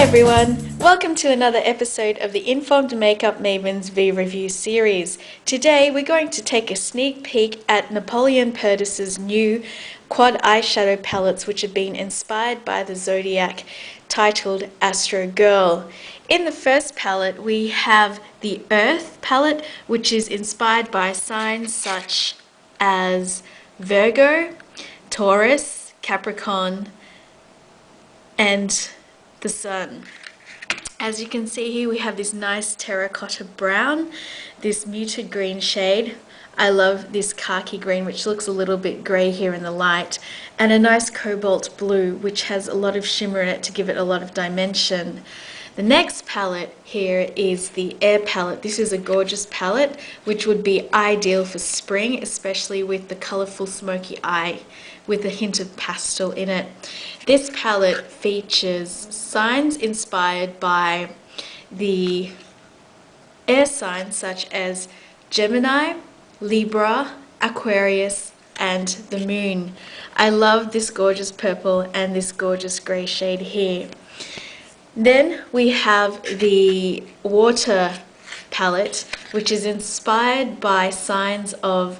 everyone, welcome to another episode of the Informed Makeup Maven's V-Review series. Today we're going to take a sneak peek at Napoleon Perdis's new quad eyeshadow palettes, which have been inspired by the zodiac, titled Astrogirl. In the first palette we have the Earth palette, which is inspired by signs such as Virgo, Taurus, Capricorn, and the Sun. As you can see here, we have this nice terracotta brown, this muted green shade. I love this khaki green, which looks a little bit grey here in the light, and a nice cobalt blue, which has a lot of shimmer in it to give it a lot of dimension. The next palette here is the Air palette. This is a gorgeous palette which would be ideal for spring, especially with the colourful smoky eye with a hint of pastel in it. This palette features signs inspired by the air signs such as Gemini, Libra, Aquarius, and the Moon. I love this gorgeous purple and this gorgeous grey shade here. Then we have the Water palette, which is inspired by signs of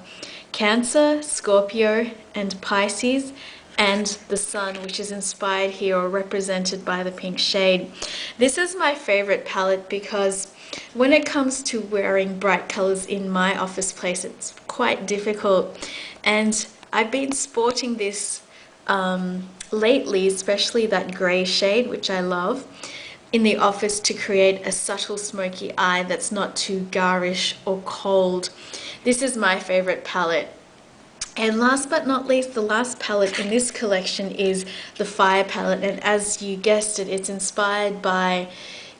Cancer, Scorpio, and Pisces, and the Sun, which is inspired here or represented by the pink shade. This is my favorite palette because when it comes to wearing bright colors in my office place, it's quite difficult, and I've been sporting this lately, especially that grey shade, which I love, in the office to create a subtle smoky eye that's not too garish or cold. This is my favorite palette. And last but not least, the last palette in this collection is the Fire palette, and as you guessed it, it's inspired by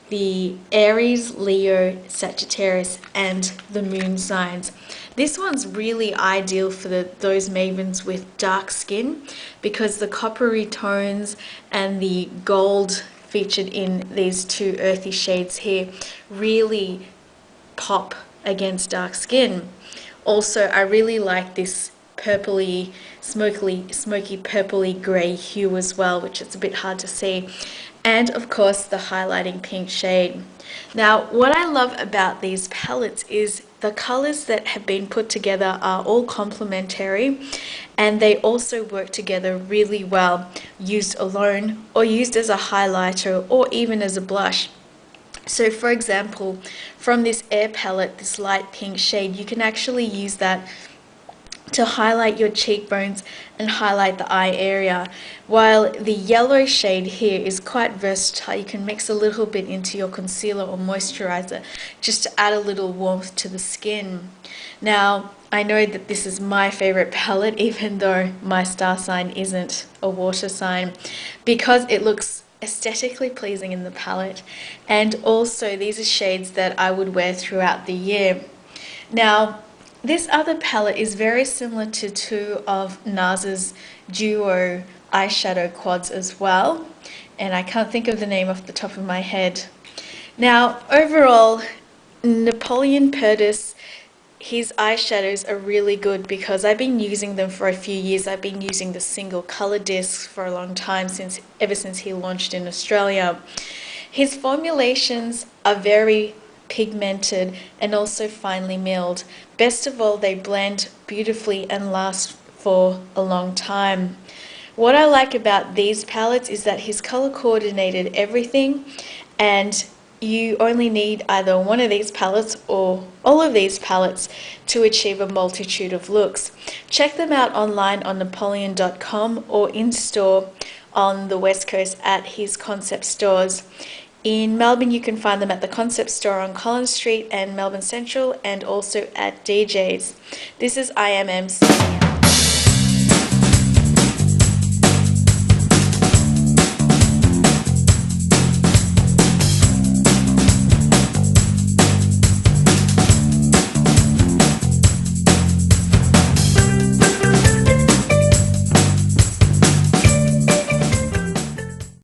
the Aries, Leo, Sagittarius, and the Moon signs. This one's really ideal for those mavens with dark skin because the coppery tones and the gold featured in these two earthy shades here really pop against dark skin. Also, I really like this purpley, smoky purpley grey hue as well, which is a bit hard to see. And of course the highlighting pink shade. Now what I love about these palettes is the colors that have been put together are all complementary, and they also work together really well, used alone or used as a highlighter or even as a blush. So for example, from this Air palette, this light pink shade, you can actually use that to highlight your cheekbones and highlight the eye area, while the yellow shade here is quite versatile. You can mix a little bit into your concealer or moisturizer just to add a little warmth to the skin. Now, I know that this is my favorite palette, even though my star sign isn't a water sign, because it looks aesthetically pleasing in the palette, and also these are shades that I would wear throughout the year. Now, this other palette is very similar to two of NARS's duo eyeshadow quads as well, and I can't think of the name off the top of my head. Now, overall, Napoleon Perdis, his eyeshadows are really good because I've been using them for a few years. I've been using the single color discs for a long time, ever since he launched in Australia. His formulations are very pigmented and also finely milled. Best of all, they blend beautifully and last for a long time. What I like about these palettes is that he's color coordinated everything, and you only need either one of these palettes or all of these palettes to achieve a multitude of looks. Check them out online on napoleon.com or in store on the West Coast at his concept stores. In Melbourne, you can find them at the Concept Store on Collins Street and Melbourne Central, and also at DJ's. This is IMM.